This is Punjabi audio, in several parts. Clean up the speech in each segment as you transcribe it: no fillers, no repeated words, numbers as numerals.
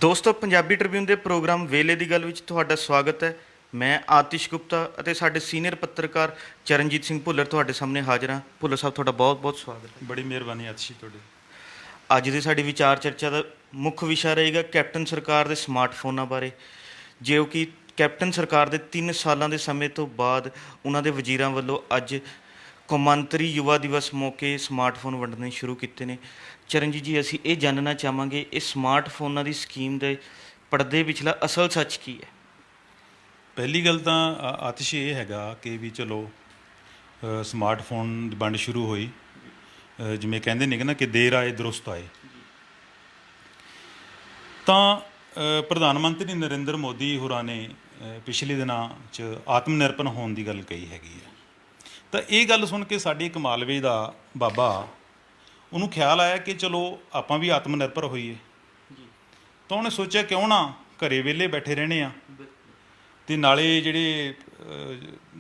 ਦੋਸਤੋ, ਪੰਜਾਬੀ ਟ੍ਰਿਬਿਊਨ ਦੇ ਪ੍ਰੋਗਰਾਮ ਵੇਲੇ ਦੀ ਗੱਲ ਵਿੱਚ ਤੁਹਾਡਾ ਸਵਾਗਤ ਹੈ। ਮੈਂ ਆਤਿਸ਼ ਗੁਪਤਾ ਅਤੇ ਸਾਡੇ ਸੀਨੀਅਰ ਪੱਤਰਕਾਰ ਚਰਨਜੀਤ ਸਿੰਘ ਭੁੱਲਰ ਤੁਹਾਡੇ ਸਾਹਮਣੇ ਹਾਜ਼ਰ ਹਾਂ। ਭੁੱਲਰ ਸਾਹਿਬ, ਤੁਹਾਡਾ ਬਹੁਤ ਬਹੁਤ ਸਵਾਗਤ ਹੈ। ਬੜੀ ਮਿਹਰਬਾਨੀ ਆਤਿਸ਼ ਜੀ ਤੁਹਾਡੀ। ਅੱਜ ਦੀ ਸਾਡੀ ਵਿਚਾਰ ਚਰਚਾ ਦਾ ਮੁੱਖ ਵਿਸ਼ਾ ਰਹੇਗਾ ਕੈਪਟਨ ਸਰਕਾਰ ਦੇ ਸਮਾਰਟਫੋਨਾਂ ਬਾਰੇ, ਜੋ ਕਿ ਕੈਪਟਨ ਸਰਕਾਰ ਦੇ 3 ਸਾਲਾਂ ਦੇ ਸਮੇਂ ਤੋਂ ਬਾਅਦ ਉਹਨਾਂ ਦੇ ਵਜ਼ੀਰਾਂ ਵੱਲੋਂ ਅੱਜ ਕੌਮਾਂਤਰੀ ਯੁਵਾ ਦਿਵਸ ਮੌਕੇ ਸਮਾਰਟਫੋਨ ਵੰਡਣੇ ਸ਼ੁਰੂ ਕੀਤੇ ਨੇ। ਚਰਨਜੀਤ ਜੀ, ਅਸੀਂ ਇਹ ਜਾਣਨਾ ਚਾਹਾਂਗੇ ਇਹ ਸਮਾਰਟਫੋਨਾਂ ਦੀ ਸਕੀਮ ਦੇ ਪਰਦੇ ਪਿਛਲਾ ਅਸਲ ਸੱਚ ਕੀ ਹੈ? ਪਹਿਲੀ ਗੱਲ ਤਾਂ ਆਤਿਸ਼ ਇਹ ਹੈਗਾ ਕਿ ਵੀ ਚਲੋ ਸਮਾਰਟਫੋਨ ਦੀ ਵੰਡ ਸ਼ੁਰੂ ਹੋਈ, ਜਿਵੇਂ ਕਹਿੰਦੇ ਨੇ ਕਿ ਨਾ ਕਿ ਦੇਰ ਆਏ ਦਰੁਸਤ ਆਏ, ਤਾਂ ਪ੍ਰਧਾਨ ਮੰਤਰੀ ਨਰਿੰਦਰ ਮੋਦੀ ਹੋਰਾਂ ਨੇ ਪਿਛਲੇ ਦਿਨਾਂ 'ਚ ਆਤਮ ਨਿਰਭਰ ਹੋਣ ਦੀ ਗੱਲ ਕਹੀ ਹੈਗੀ ਹੈ। ਤਾਂ ਇਹ ਗੱਲ ਸੁਣ ਕੇ ਸਾਡੇ ਇੱਕ ਮਾਲਵੇ ਦਾ ਬਾਬਾ, ਉਹਨੂੰ ਖਿਆਲ ਆਇਆ ਕਿ ਚਲੋ ਆਪਾਂ ਵੀ ਆਤਮ ਨਿਰਭਰ ਹੋਈਏ। ਤਾਂ ਉਹਨੇ ਸੋਚਿਆ ਕਿਉਂ ਨਾ ਘਰੇ ਵਿਹਲੇ ਬੈਠੇ ਰਹਿਣੇ ਆ, ਅਤੇ ਨਾਲੇ ਜਿਹੜੇ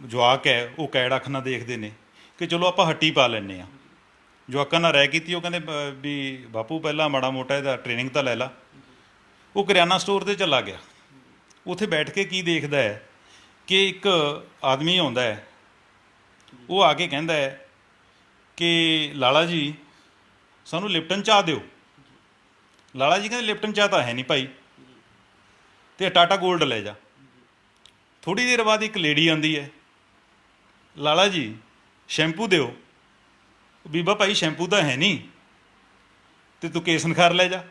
ਜਵਾਕ ਹੈ ਉਹ ਕੈੜ ਅੱਖ ਨਾਲ ਦੇਖਦੇ ਨੇ ਕਿ ਚਲੋ ਆਪਾਂ ਹੱਟੀ ਪਾ ਲੈਂਦੇ ਹਾਂ। ਜਵਾਕਾਂ ਨਾਲ ਰਾਏ ਕੀਤੀ, ਉਹ ਕਹਿੰਦੇ ਵੀ ਬਾਪੂ ਪਹਿਲਾਂ ਮਾੜਾ ਮੋਟਾ ਇਹਦਾ ਟ੍ਰੇਨਿੰਗ ਤਾਂ ਲੈ ਲਾ। ਉਹ ਕਰਿਆਨਾ ਸਟੋਰ 'ਤੇ ਚਲਾ ਗਿਆ। ਉੱਥੇ ਬੈਠ ਕੇ ਕੀ ਦੇਖਦਾ ਹੈ ਕਿ ਇੱਕ ਆਦਮੀ ਆਉਂਦਾ ਹੈ, ਉਹ ਆ ਕੇ ਕਹਿੰਦਾ ਹੈ ਕਿ ਲਾਲਾ ਜੀ ਸਾਨੂੰ ਲਿਪਟਨ ਚਾਹ ਦਿਓ। ਲਾਲਾ ਜੀ ਕਹਿੰਦੇ ਲਿਪਟਨ ਚਾਹ ਤਾਂ ਹੈ ਨਹੀਂ ਭਾਈ, ਅਤੇ ਟਾਟਾ ਗੋਲਡ ਲੈ ਜਾ। ਥੋੜ੍ਹੀ ਦੇਰ ਬਾਅਦ ਇੱਕ ਲੇਡੀ ਆਉਂਦੀ ਹੈ, ਲਾਲਾ ਜੀ ਸ਼ੈਂਪੂ ਦਿਓ। ਬੀਬਾ ਭਾਈ ਸ਼ੈਂਪੂ ਤਾਂ ਹੈ ਨਹੀਂ, ਅਤੇ ਤੂੰ ਕੇਸ ਨਖਾਰ ਲੈ ਜਾ।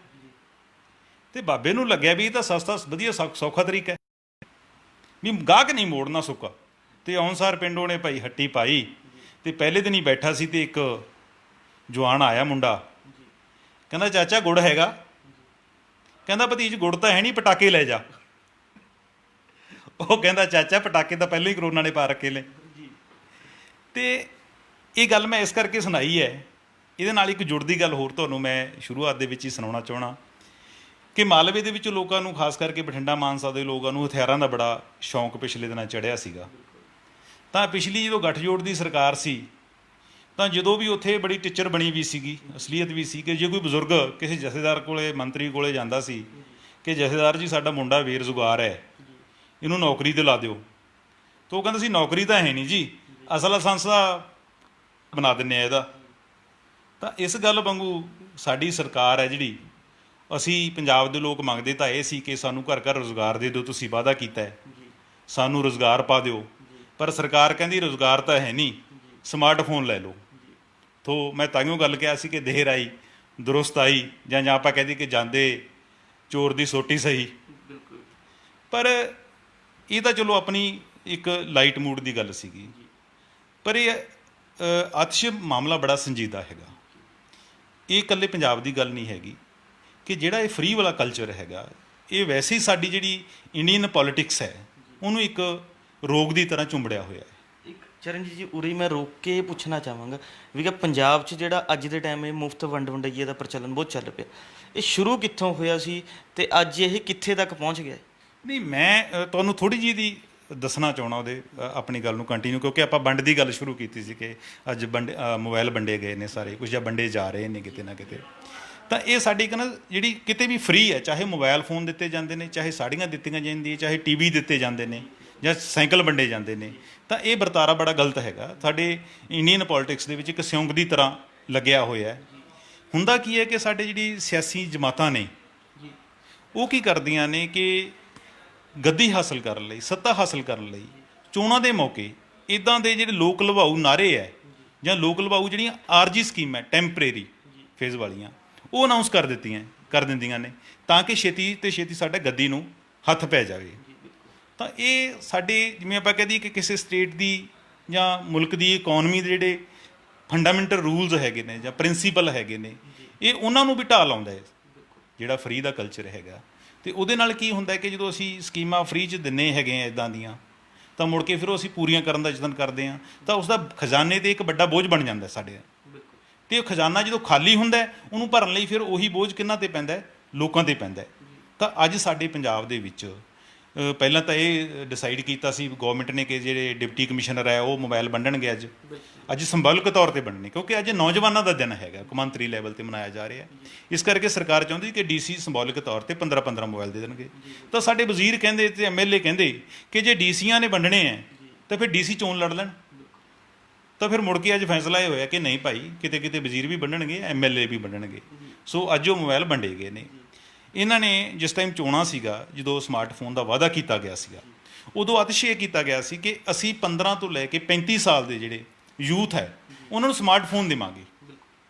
ਅਤੇ ਬਾਬੇ ਨੂੰ ਲੱਗਿਆ ਵੀ ਇਹ ਤਾਂ ਸਸਤਾ ਵਧੀਆ ਸੌਖਾ ਤਰੀਕਾ ਹੈ, ਵੀ ਗਾਹਕ ਨਹੀਂ ਮੋੜਨਾ ਸੁੱਕਾ। ਅਤੇ ਆਉਣਸਾਰ ਪਿੰਡ ਉਹਨੇ ਭਾਈ ਹੱਟੀ ਪਾਈ, ਅਤੇ ਪਹਿਲੇ ਦਿਨ ਹੀ ਬੈਠਾ ਸੀ, ਅਤੇ ਇੱਕ ਜਵਾਨ ਆਇਆ ਮੁੰਡਾ, ਕਹਿੰਦਾ ਚਾਚਾ ਗੁੜ ਹੈਗਾ? ਕਹਿੰਦਾ ਭਤੀਜ ਗੁੜ ਤਾਂ ਹੈ ਨਹੀਂ, ਪਟਾਕੇ ਲੈ ਜਾ। ਉਹ ਕਹਿੰਦਾ ਚਾਚਾ ਪਟਾਕੇ ਤਾਂ ਪਹਿਲਾਂ ਹੀ ਕਰੋਨਾ ਨੇ ਪਾ ਰੱਖੇ ਨੇ। ਅਤੇ ਇਹ ਗੱਲ ਮੈਂ ਇਸ ਕਰਕੇ ਸੁਣਾਈ ਹੈ, ਇਹਦੇ ਨਾਲ ਇੱਕ ਜੁੜਦੀ ਗੱਲ ਹੋਰ ਤੁਹਾਨੂੰ ਮੈਂ ਸ਼ੁਰੂਆਤ ਦੇ ਵਿੱਚ ਹੀ ਸੁਣਾਉਣਾ ਚਾਹੁੰਦਾ ਕਿ ਮਾਲਵੇ ਦੇ ਵਿੱਚ ਲੋਕਾਂ ਨੂੰ, ਖਾਸ ਕਰਕੇ ਬਠਿੰਡਾ ਮਾਨਸਾ ਦੇ ਲੋਕਾਂ ਨੂੰ ਹਥਿਆਰਾਂ ਦਾ ਬੜਾ ਸ਼ੌਂਕ ਪਿਛਲੇ ਦਿਨਾਂ ਚੜ੍ਹਿਆ ਸੀਗਾ। ਤਾਂ ਪਿਛਲੀ ਜਦੋਂ ਗੱਠਜੋੜ ਦੀ ਸਰਕਾਰ ਸੀ, ਤਾਂ ਜਦੋਂ ਵੀ ਉੱਥੇ ਬੜੀ ਟਿੱਚਰ ਬਣੀ ਵੀ ਸੀਗੀ, ਅਸਲੀਅਤ ਵੀ ਸੀ ਕਿ ਜੇ ਕੋਈ ਬਜ਼ੁਰਗ ਕਿਸੇ ਜਥੇਦਾਰ ਕੋਲੇ, ਮੰਤਰੀ ਕੋਲੇ ਜਾਂਦਾ ਸੀ ਕਿ ਜਥੇਦਾਰ ਜੀ ਸਾਡਾ ਮੁੰਡਾ ਬੇਰੁਜ਼ਗਾਰ ਹੈ, ਇਹਨੂੰ ਨੌਕਰੀ 'ਤੇ ਲਾ ਦਿਓ, ਤਾਂ ਉਹ ਕਹਿੰਦਾ ਸੀ ਨੌਕਰੀ ਤਾਂ ਹੈ ਨਹੀਂ ਜੀ, ਅਸਲ ਲਾਇਸੈਂਸ ਬਣਾ ਦਿੰਦੇ ਆ ਇਹਦਾ। ਤਾਂ ਇਸ ਗੱਲ ਵਾਂਗੂ ਸਾਡੀ ਸਰਕਾਰ ਹੈ ਜਿਹੜੀ, ਅਸੀਂ ਪੰਜਾਬ ਦੇ ਲੋਕ ਮੰਗਦੇ ਤਾਂ ਇਹ ਸੀ ਕਿ ਸਾਨੂੰ ਘਰ ਘਰ ਰੁਜ਼ਗਾਰ ਦੇ ਦਿਓ, ਤੁਸੀਂ ਵਾਅਦਾ ਕੀਤਾ ਹੈ ਸਾਨੂੰ ਰੁਜ਼ਗਾਰ ਪਾ ਦਿਓ, ਪਰ ਸਰਕਾਰ ਕਹਿੰਦੀ ਰੁਜ਼ਗਾਰ ਤਾਂ ਹੈ ਨਹੀਂ, ਸਮਾਰਟਫੋਨ ਲੈ ਲਓ। ਤੋ ਮੈਂ ਤਾਂਹੀਓ ਗੱਲ ਕਿਹਾ ਸੀ ਕਿ ਦੇਰ ਆਈ ਦਰੁਸਤ ਆਈ, ਜਾਂ ਆਪਾਂ ਕਹਿੰਦੇ ਕਿ ਜਾਂਦੇ ਚੋਰ ਦੀ ਸੋਟੀ ਸਹੀ। ਪਰ ਇਹ ਤਾਂ ਚਲੋ ਆਪਣੀ ਇੱਕ ਲਾਈਟ ਮੂਡ ਦੀ ਗੱਲ ਸੀਗੀ, ਪਰ ਇਹ ਆਤਿਸ਼ ਮਾਮਲਾ ਬੜਾ ਸੰਜੀਦਾ ਹੈਗਾ। ਇਹ ਇਕੱਲੇ ਪੰਜਾਬ ਦੀ ਗੱਲ ਨਹੀਂ ਹੈਗੀ ਕਿ ਜਿਹੜਾ ਇਹ ਫਰੀ ਵਾਲਾ ਕਲਚਰ ਹੈਗਾ, ਇਹ ਵੈਸੇ ਹੀ ਸਾਡੀ ਜਿਹੜੀ ਇੰਡੀਅਨ ਪੋਲੀਟਿਕਸ ਹੈ ਉਹਨੂੰ ਇੱਕ ਰੋਗ ਦੀ ਤਰ੍ਹਾਂ ਚੁੰਬੜਿਆ ਹੋਇਆ ਹੈ। ਚਰਨਜੀਤ ਜੀ, ਉਰੇ ਮੈਂ ਰੋਕ ਕੇ ਪੁੱਛਣਾ ਚਾਹਾਂਗਾ ਵੀ ਕਿ ਪੰਜਾਬ 'ਚ ਜਿਹੜਾ ਅੱਜ ਦੇ ਟਾਈਮ ਇਹ ਮੁਫਤ ਵੰਡ ਵੰਡਈਏ ਦਾ ਪ੍ਰਚਲਨ ਬਹੁਤ ਚੱਲ ਪਿਆ, ਇਹ ਸ਼ੁਰੂ ਕਿੱਥੋਂ ਹੋਇਆ ਸੀ ਅਤੇ ਅੱਜ ਇਹ ਕਿੱਥੇ ਤੱਕ ਪਹੁੰਚ ਗਿਆ? ਨਹੀਂ, ਮੈਂ ਤੁਹਾਨੂੰ ਥੋੜ੍ਹੀ ਜਿਹੀ ਦੀ ਦੱਸਣਾ ਚਾਹੁੰਦਾ ਉਹਦੇ ਆਪਣੀ ਗੱਲ ਨੂੰ ਕੰਟੀਨਿਊ, ਕਿਉਂਕਿ ਆਪਾਂ ਵੰਡ ਦੀ ਗੱਲ ਸ਼ੁਰੂ ਕੀਤੀ ਸੀ ਕਿ ਅੱਜ ਮੋਬਾਈਲ ਵੰਡੇ ਗਏ ਨੇ ਸਾਰੇ ਕੁਝ, ਜਾਂ ਵੰਡੇ ਜਾ ਰਹੇ ਨੇ ਕਿਤੇ ਨਾ ਕਿਤੇ। ਤਾਂ ਇਹ ਸਾਡੀ ਇੱਕ ਨਾ ਜਿਹੜੀ ਕਿਤੇ ਵੀ ਫਰੀ ਹੈ, ਚਾਹੇ ਮੋਬਾਈਲ ਫੋਨ ਦਿੱਤੇ ਜਾਂਦੇ ਨੇ, ਚਾਹੇ ਸਾੜੀਆਂ ਦਿੱਤੀਆਂ ਜਾਂਦੀਆਂ, ਚਾਹੇ TV ਦਿੱਤੇ ਜਾਂਦੇ ਨੇ, ਜਾਂ ਸਾਈਕਲ ਵੰਡੇ ਜਾਂਦੇ ਨੇ, ਤਾਂ ਇਹ ਵਰਤਾਰਾ ਬੜਾ ਗਲਤ ਹੈਗਾ। ਸਾਡੇ ਇੰਡੀਅਨ ਪੋਲੀਟਿਕਸ ਦੇ ਵਿੱਚ ਇੱਕ ਸਿਉਂਕ ਦੀ ਤਰ੍ਹਾਂ ਲੱਗਿਆ ਹੋਇਆ। ਹੁੰਦਾ ਕੀ ਹੈ ਕਿ ਸਾਡੇ ਜਿਹੜੀ ਸਿਆਸੀ ਜਮਾਤਾਂ ਨੇ ਉਹ ਕੀ ਕਰਦੀਆਂ ਨੇ ਕਿ ਗੱਦੀ ਹਾਸਲ ਕਰਨ ਲਈ, ਸੱਤਾ ਹਾਸਲ ਕਰਨ ਲਈ, ਚੋਣਾਂ ਦੇ ਮੌਕੇ ਇੱਦਾਂ ਦੇ ਜਿਹੜੇ ਲੋਕ ਲਵਾਊ ਨਾਅਰੇ ਹੈ, ਜਾਂ ਲੋਕ ਲਵਾਊ ਜਿਹੜੀਆਂ ਆਰਜੀ ਸਕੀਮ ਹੈ ਟੈਂਪਰੇਰੀ ਫੇਜ਼ ਵਾਲੀਆਂ, ਉਹ ਅਨਾਊਂਸ ਕਰ ਦਿੰਦੀਆਂ ਨੇ, ਤਾਂ ਕਿ ਛੇਤੀ ਤੋਂ ਛੇਤੀ ਸਾਡਾ ਗੱਦੀ ਨੂੰ ਹੱਥ ਪੈ ਜਾਵੇ। ਤਾਂ ਇਹ ਸਾਡੇ, ਜਿਵੇਂ ਆਪਾਂ ਕਹਿ ਦਈਏ ਕਿ ਕਿਸੇ ਸਟੇਟ ਦੀ ਜਾਂ ਮੁਲਕ ਦੀ ਇਕੋਨਮੀ ਦੇ ਜਿਹੜੇ ਫੰਡਾਮੈਂਟਲ ਰੂਲਸ ਹੈਗੇ ਨੇ ਜਾਂ ਪ੍ਰਿੰਸੀਪਲ ਹੈਗੇ ਨੇ, ਇਹ ਉਹਨਾਂ ਨੂੰ ਵੀ ਢਾਹ ਲਾਉਂਦਾ ਹੈ ਜਿਹੜਾ ਫਰੀ ਦਾ ਕਲਚਰ ਹੈਗਾ। ਅਤੇ ਉਹਦੇ ਨਾਲ ਕੀ ਹੁੰਦਾ ਕਿ ਜਦੋਂ ਅਸੀਂ ਸਕੀਮਾਂ ਫਰੀ 'ਚ ਦਿੰਦੇ ਹੈਗੇ ਹਾਂ ਇੱਦਾਂ ਦੀਆਂ, ਤਾਂ ਮੁੜ ਕੇ ਫਿਰ ਉਹ ਅਸੀਂ ਪੂਰੀਆਂ ਕਰਨ ਦਾ ਯਤਨ ਕਰਦੇ ਹਾਂ, ਤਾਂ ਉਸਦਾ ਖਜ਼ਾਨੇ 'ਤੇ ਇੱਕ ਵੱਡਾ ਬੋਝ ਬਣ ਜਾਂਦਾ ਸਾਡੇ। ਅਤੇ ਉਹ ਖਜ਼ਾਨਾ ਜਦੋਂ ਖਾਲੀ ਹੁੰਦਾ, ਉਹਨੂੰ ਭਰਨ ਲਈ ਫਿਰ ਉਹੀ ਬੋਝ ਕਿਹਨਾਂ 'ਤੇ ਪੈਂਦਾ? ਲੋਕਾਂ 'ਤੇ ਪੈਂਦਾ। ਤਾਂ ਅੱਜ ਸਾਡੇ ਪੰਜਾਬ ਦੇ ਵਿੱਚ ਪਹਿਲਾਂ ਤਾਂ ਇਹ ਡਿਸਾਈਡ ਕੀਤਾ ਸੀ ਗਵਰਨਮੈਂਟ ਨੇ ਕਿ ਜਿਹੜੇ ਡਿਪਟੀ ਕਮਿਸ਼ਨਰ ਹੈ ਉਹ ਮੋਬਾਈਲ ਵੰਡਣਗੇ ਅੱਜ ਸਿੰਬੋਲਿਕ ਤੌਰ ਤੇ ਵੰਡਣੇ, ਕਿਉਂਕਿ ਅੱਜ ਨੌਜਵਾਨਾਂ ਦਾ ਦਿਨ ਹੈਗਾ, ਕੌਮਾਂਤਰੀ ਲੈਵਲ ਤੇ ਮਨਾਇਆ ਜਾ ਰਿਹਾ। ਇਸ ਕਰਕੇ ਸਰਕਾਰ ਚਾਹੁੰਦੀ ਕਿ ਡੀਸੀ ਸਿੰਬੋਲਿਕ ਤੌਰ ਤੇ 15-15 ਮੋਬਾਈਲ ਦੇ ਦੇਣਗੇ। ਤਾਂ ਸਾਡੇ ਵਜ਼ੀਰ ਕਹਿੰਦੇ ਤੇ ਐਮਐਲਏ ਕਹਿੰਦੇ ਕਿ ਜੇ ਡੀਸੀਆਂ ਨੇ ਵੰਡਣੇ ਹੈ ਤਾਂ ਫਿਰ ਡੀਸੀ ਚੋਣ ਲੜ ਲੈਣ। ਤਾਂ ਫਿਰ ਮੁੜ ਕੇ ਅੱਜ ਫੈਸਲਾ ਇਹ ਹੋਇਆ ਕਿ ਨਹੀਂ ਭਾਈ, ਕਿਤੇ ਕਿਤੇ ਵਜ਼ੀਰ ਵੀ ਵੰਡਣਗੇ, ਐਮਐਲਏ ਵੀ ਵੰਡਣਗੇ। ਸੋ ਅੱਜ ਉਹ ਮੋਬਾਈਲ ਵੰਡੇ ਗਏ ਨੇ। ਇਹਨਾਂ ਨੇ ਜਿਸ ਟਾਈਮ ਚੋਣਾਂ ਸੀਗਾ, ਜਦੋਂ ਸਮਾਰਟਫੋਨ ਦਾ ਵਾਅਦਾ ਕੀਤਾ ਗਿਆ ਸੀਗਾ, ਉਦੋਂ ਅਤਿਸ਼ੇ ਕੀਤਾ ਗਿਆ ਸੀ ਕਿ ਅਸੀਂ 15 ਤੋਂ ਲੈ ਕੇ 35 ਸਾਲ ਦੇ ਜਿਹੜੇ ਯੂਥ ਹੈ ਉਹਨਾਂ ਨੂੰ ਸਮਾਰਟਫੋਨ ਦੇਵਾਂਗੇ।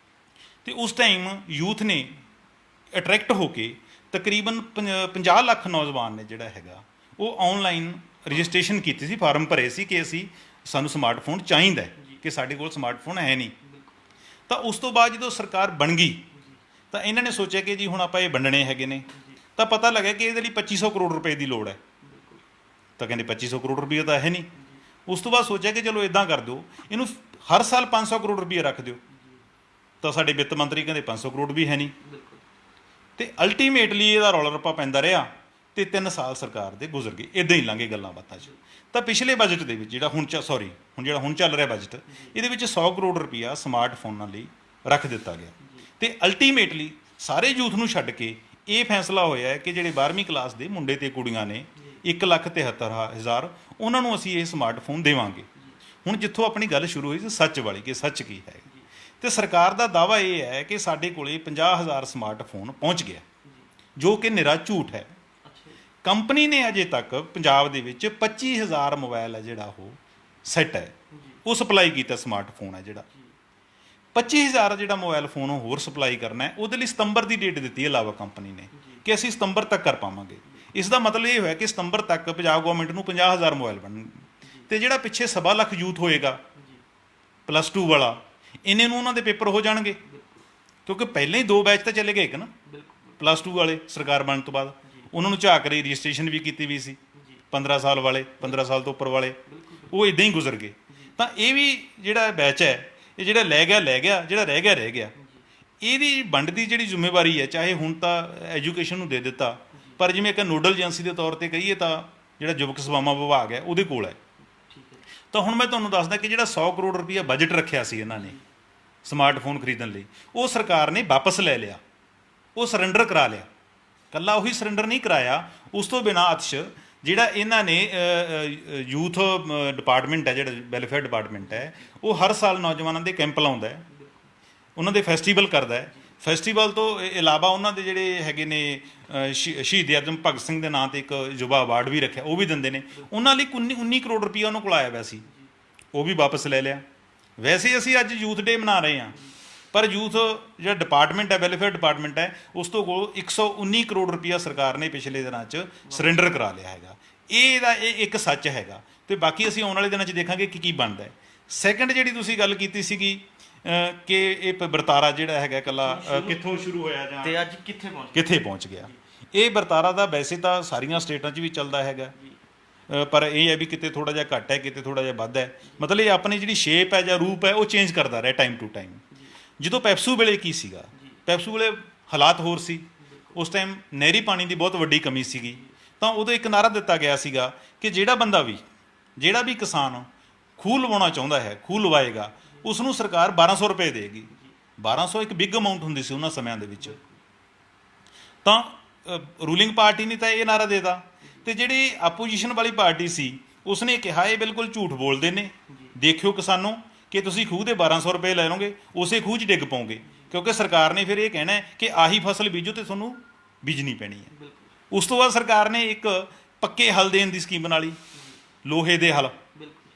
ਤੇ ਉਸ ਟਾਈਮ ਯੂਥ ਨੇ ਅਟਰੈਕਟ ਹੋ ਕੇ ਤਕਰੀਬਨ 50 ਲੱਖ ਨੌਜਵਾਨ ਨੇ ਜਿਹੜਾ ਹੈਗਾ ਉਹ ਆਨਲਾਈਨ ਰਜਿਸਟ੍ਰੇਸ਼ਨ ਕੀਤੀ ਸੀ, ਫਾਰਮ ਭਰੇ ਸੀ ਕਿ ਸਾਨੂੰ ਸਮਾਰਟਫੋਨ ਚਾਹੀਦਾ, ਕਿ ਸਾਡੇ ਕੋਲ ਸਮਾਰਟਫੋਨ ਹੈ ਨਹੀਂ। ਤਾਂ ਉਸ ਤੋਂ ਬਾਅਦ ਜਦੋਂ ਸਰਕਾਰ ਬਣ ਗਈ ਤਾਂ ਇਹਨਾਂ ਨੇ ਸੋਚਿਆ ਕਿ ਜੀ ਹੁਣ ਆਪਾਂ ਇਹ ਵੰਡਣੇ ਹੈਗੇ ਨੇ। ਤਾਂ ਪਤਾ ਲੱਗਿਆ ਕਿ ਇਹਦੇ ਲਈ 2500 ਕਰੋੜ ਰੁਪਏ ਦੀ ਲੋੜ ਹੈ। ਤਾਂ ਕਹਿੰਦੇ 2500 ਕਰੋੜ ਰੁਪਏ ਤਾਂ ਹੈ ਨਹੀਂ। ਉਸ ਤੋਂ ਬਾਅਦ ਸੋਚਿਆ ਕਿ ਚਲੋ ਇਦਾਂ ਕਰ ਦਿਓ, ਇਹਨੂੰ ਹਰ ਸਾਲ 500 ਕਰੋੜ ਰੁਪਏ ਰੱਖ ਦਿਓ। ਤਾਂ ਸਾਡੇ ਵਿੱਤ ਮੰਤਰੀ ਕਹਿੰਦੇ 500 ਕਰੋੜ ਵੀ ਹੈ ਨਹੀਂ। ਤੇ ਅਲਟੀਮੇਟਲੀ ਇਹਦਾ ਰੌਲਾ ਰੱਪਾ ਪੈਂਦਾ ਰਿਹਾ ਤੇ 3 ਸਾਲ ਸਰਕਾਰ ਦੇ ਗੁਜ਼ਰ ਗਏ, ਇਦਾਂ ਹੀ ਲੰਘੇ ਗੱਲਾਂ ਬਾਤਾਂ 'ਚ। ਤਾਂ ਪਿਛਲੇ ਬਜਟ ਦੇ ਵਿੱਚ ਜਿਹੜਾ ਹੁਣ ਚੱਲ ਰਿਹਾ ਬਜਟ, ਇਹਦੇ ਵਿੱਚ 100 ਕਰੋੜ ਰੁਪਇਆ ਸਮਾਰਟਫੋਨਾਂ ਲਈ ਰੱਖ ਦਿੱਤਾ ਗਿਆ। ਤੇ ਅਲਟੀਮੇਟਲੀ ਸਾਰੇ ਯੂਥ ਨੂੰ ਛੱਡ ਕੇ ਇਹ ਫੈਸਲਾ ਹੋਇਆ ਹੈ ਕਿ ਜਿਹੜੇ 12ਵੀਂ ਕਲਾਸ ਦੇ ਮੁੰਡੇ ਤੇ ਕੁੜੀਆਂ ਨੇ 1,73,000 ਉਹਨਾਂ ਨੂੰ ਅਸੀਂ ਇਹ ਸਮਾਰਟਫੋਨ ਦੇਵਾਂਗੇ। ਹੁਣ ਜਿੱਥੋਂ ਆਪਣੀ ਗੱਲ ਸ਼ੁਰੂ ਹੋਈ ਸੀ ਸੱਚ ਵਾਲੀ, ਕਿ ਸੱਚ ਕੀ ਹੈ, ਤੇ ਸਰਕਾਰ ਦਾ ਦਾਅਵਾ ਇਹ ਹੈ ਕਿ ਸਾਡੇ ਕੋਲੇ 50,000 ਸਮਾਰਟਫੋਨ ਪਹੁੰਚ ਗਿਆ, ਜੋ ਕਿ ਨਿਰਾ ਝੂਠ ਹੈ। ਕੰਪਨੀ ਨੇ ਅਜੇ ਤੱਕ ਪੰਜਾਬ ਦੇ ਵਿੱਚ 25,000 ਮੋਬਾਈਲ ਹੈ ਜਿਹੜਾ ਉਹ ਸੈੱਟ ਹੈ, ਉਹ ਸਪਲਾਈ ਕੀਤਾ ਸਮਾਰਟਫੋਨ ਹੈ ਜਿਹੜਾ 25,000 ਜਿਹੜਾ ਮੋਬਾਈਲ ਫੋਨ ਉਹ ਹੋਰ ਸਪਲਾਈ ਕਰਨਾ ਹੈ। ਉਹਦੇ ਲਈ ਸਤੰਬਰ ਦੀ ਡੇਟ ਦਿੱਤੀ ਹੈ ਇਲਾਵਾ ਕੰਪਨੀ ਨੇ ਕਿ ਅਸੀਂ ਸਤੰਬਰ ਤੱਕ ਕਰ ਪਾਵਾਂਗੇ। ਇਸ ਦਾ ਮਤਲਬ ਇਹ ਹੋਇਆ ਕਿ ਸਤੰਬਰ ਤੱਕ ਪੰਜਾਬ ਗੌਰਮੈਂਟ ਨੂੰ 50,000 ਮੋਬਾਈਲ ਬਣਨਗੇ। ਤੇ ਜਿਹੜਾ ਪਿੱਛੇ 1.25 ਲੱਖ ਯੂਥ ਹੋਏਗਾ +2 ਵਾਲਾ, ਇਹਨੇ ਨੂੰ ਉਹਨਾਂ ਦੇ ਪੇਪਰ ਹੋ ਜਾਣਗੇ, ਕਿਉਂਕਿ ਪਹਿਲਾਂ ਹੀ 2 ਬੈਚ ਤਾਂ ਚਲੇ ਗਏ ਇੱਕ ਨਾ, +2 ਵਾਲੇ ਸਰਕਾਰ ਬਣਨ ਤੋਂ ਬਾਅਦ ਉਹਨਾਂ ਨੂੰ ਝਾਕ ਰਹੀ ਰਜਿਸਟ੍ਰੇਸ਼ਨ ਵੀ ਕੀਤੀ ਵੀ ਸੀ। 15 ਸਾਲ ਵਾਲੇ, 15 ਸਾਲ ਤੋਂ ਉੱਪਰ ਵਾਲੇ, ਉਹ ਇਦਾਂ ਹੀ ਗੁਜ਼ਰ ਗਏ। ਤਾਂ ਇਹ ਵੀ ਜਿਹੜਾ ਬੈਚ ਹੈ, ਇਹ ਜਿਹੜਾ ਲੈ ਗਿਆ, ਜਿਹੜਾ ਰਹਿ ਗਿਆ ਰਹਿ ਗਿਆ। ਇਹਦੀ ਵੰਡ ਦੀ ਜਿਹੜੀ ਜ਼ਿੰਮੇਵਾਰੀ ਹੈ, ਚਾਹੇ ਹੁਣ ਤਾਂ ਐਜੂਕੇਸ਼ਨ ਨੂੰ ਦੇ ਦਿੱਤਾ, ਪਰ ਜਿਵੇਂ ਇੱਕ ਨੋਡਲ ਏਜੰਸੀ ਦੇ ਤੌਰ ਤੇ ਕਹੀਏ ਤਾਂ ਜਿਹੜਾ ਯੁਵਕ ਸੇਵਾਵਾਂ ਵਿਭਾਗ ਹੈ ਉਹਦੇ ਕੋਲ ਹੈ। ਤਾਂ ਹੁਣ ਮੈਂ ਤੁਹਾਨੂੰ ਦੱਸਦਾ ਕਿ ਜਿਹੜਾ 100 ਕਰੋੜ ਰੁਪਈਆ ਬਜਟ ਰੱਖਿਆ ਸੀ ਇਹਨਾਂ ਨੇ ਸਮਾਰਟਫੋਨ ਖਰੀਦਣ ਲਈ, ਉਹ ਸਰਕਾਰ ਨੇ ਵਾਪਸ ਲੈ ਲਿਆ, ਉਹ ਸਰੈਂਡਰ ਕਰਾ ਲਿਆ। ਕੱਲਾ ਉਹੀ ਸਰੈਂਡਰ ਨਹੀਂ ਕਰਾਇਆ, ਉਸ ਤੋਂ ਬਿਨਾਂ ਅਤਿਸ਼ ਜਿਹੜਾ ਇਹਨਾਂ ਨੇ ਯੂਥ ਡਿਪਾਰਟਮੈਂਟ ਹੈ, ਜਿਹੜਾ ਵੈਲਫੇਅਰ ਡਿਪਾਰਟਮੈਂਟ ਹੈ, ਉਹ ਹਰ ਸਾਲ ਨੌਜਵਾਨਾਂ ਦੇ ਕੈਂਪ ਲਾਉਂਦਾ ਹੈ, ਉਹਨਾਂ ਦੇ ਫੈਸਟੀਵਲ ਕਰਦਾ ਹੈ। ਫੈਸਟੀਵਲ ਤੋਂ ਇਲਾਵਾ ਉਹਨਾਂ ਦੇ ਜਿਹੜੇ ਹੈਗੇ ਨੇ ਸ਼ਹੀਦ ਆਜ਼ਮ ਭਗਤ ਸਿੰਘ ਦੇ ਨਾਂ ਤੇ ਇੱਕ ਯੁਵਾ ਅਵਾਰਡ ਵੀ ਰੱਖਿਆ, ਉਹ ਵੀ ਦਿੰਦੇ ਨੇ। ਉਹਨਾਂ ਲਈ 19 ਕਰੋੜ ਰੁਪਈਆ ਉਹਨਾਂ ਕੋਲ ਆਇਆ ਹੋਇਆ ਸੀ, ਉਹ ਵੀ ਵਾਪਸ ਲੈ ਲਿਆ। ਵੈਸੇ ਅਸੀਂ ਅੱਜ ਯੂਥ ਡੇ ਮਨਾ ਰਹੇ ਹਾਂ, ਪਰ ਯੂਥ ਜਿਹੜਾ ਡਿਪਾਰਟਮੈਂਟ ਹੈ, ਵੈਲਫੇਅਰ ਡਿਪਾਰਟਮੈਂਟ ਹੈ, ਉਸ ਤੋਂ ਕੋਲ 119 ਕਰੋੜ ਰੁਪਈਆ ਸਰਕਾਰ ਨੇ ਪਿਛਲੇ ਦਿਨਾਂ 'ਚ ਸਰੈਂਡਰ ਕਰਾ ਲਿਆ ਹੈਗਾ। ਇਹ ਇੱਕ ਸੱਚ ਹੈਗਾ। ਤੇ ਬਾਕੀ ਅਸੀਂ ਆਉਣ ਵਾਲੇ ਦਿਨਾਂ 'ਚ ਦੇਖਾਂਗੇ ਕਿ ਕੀ ਬਣਦਾ ਹੈ। ਸੈਕੰਡ ਜਿਹੜੀ ਤੁਸੀਂ ਗੱਲ ਕੀਤੀ ਸੀਗੀ ਕਿ ਇਹ ਵਰਤਾਰਾ ਜਿਹੜਾ ਹੈਗਾ ਇਕੱਲਾ ਕਿੱਥੋਂ ਸ਼ੁਰੂ ਹੋਇਆ ਜਾਂ ਤੇ ਅੱਜ ਕਿੱਥੇ ਪਹੁੰਚ ਗਿਆ। ਇਹ ਵਰਤਾਰਾ ਦਾ ਵੈਸੇ ਤਾਂ ਸਾਰੀਆਂ ਸਟੇਟਾਂ 'ਚ ਵੀ ਚੱਲਦਾ ਹੈਗਾ, ਪਰ ਇਹ ਹੈ ਵੀ ਕਿਤੇ ਥੋੜ੍ਹਾ ਜਿਹਾ ਘੱਟ ਹੈ, ਕਿਤੇ ਥੋੜ੍ਹਾ ਜਿਹਾ ਵੱਧ ਹੈ। ਮਤਲਬ ਇਹ ਆਪਣੀ ਜਿਹੜੀ ਸ਼ੇਪ ਹੈ ਜਾਂ ਰੂਪ ਹੈ ਉਹ ਚੇਂਜ ਕਰਦਾ ਰਿਹਾ ਟਾਈਮ ਟੂ ਟਾਈਮ। ਜਦੋਂ ਪੈਪਸੂ ਵੇਲੇ ਕੀ ਸੀਗਾ, ਪੈਪਸੂ ਵੇਲੇ ਹਾਲਾਤ ਹੋਰ ਸੀ। ਉਸ ਟਾਈਮ ਨਹਿਰੀ ਪਾਣੀ ਦੀ ਬਹੁਤ ਵੱਡੀ ਕਮੀ ਸੀਗੀ। ਤਾਂ ਉਦੋਂ ਇੱਕ ਨਾਅਰਾ ਦਿੱਤਾ ਗਿਆ ਸੀਗਾ ਕਿ ਜਿਹੜਾ ਵੀ ਕਿਸਾਨ ਖੂਹ ਲਵਾਉਣਾ ਚਾਹੁੰਦਾ ਹੈ, ਖੂਹ ਲਵਾਏਗਾ, ਉਸ ਨੂੰ ਸਰਕਾਰ 1200 ਰੁਪਏ ਦੇਗੀ। 1200 ਇੱਕ ਬਿਗ ਅਮਾਊਂਟ ਹੁੰਦੀ ਸੀ ਉਹਨਾਂ ਸਮਿਆਂ ਦੇ ਵਿੱਚ। ਤਾਂ ਰੂਲਿੰਗ ਪਾਰਟੀ ਨੇ ਤਾਂ ਇਹ ਨਾਅਰਾ ਦੇਤਾ, ਤੇ ਜਿਹੜੀ ਆਪੋਜੀਸ਼ਨ ਵਾਲੀ ਪਾਰਟੀ ਸੀ ਉਸਨੇ ਕਿਹਾ ਇਹ ਬਿਲਕੁਲ ਝੂਠ ਬੋਲਦੇ ਨੇ, ਦੇਖਿਓ ਕਿਸਾਨੋ ਕਿ ਤੁਸੀਂ ਖੂਹ ਦੇ 1200 ਰੁਪਏ ਲੈ ਲਓਗੇ, ਉਸੇ ਖੂਹ 'ਚ ਡਿੱਗ ਪਾਓਗੇ, ਕਿਉਂਕਿ ਸਰਕਾਰ ਨੇ ਫਿਰ ਇਹ ਕਹਿਣਾ ਕਿ ਆਹੀ ਫਸਲ ਬੀਜੋ ਤੇ ਤੁਹਾਨੂੰ ਬੀਜਣੀ ਪੈਣੀ ਹੈ। ਉਸ ਤੋਂ ਬਾਅਦ ਸਰਕਾਰ ਨੇ ਇੱਕ ਪੱਕੇ ਹਲ ਦੇਣ ਦੀ ਸਕੀਮ ਬਣਾ ਲਈ, ਲੋਹੇ ਦੇ ਹਲ।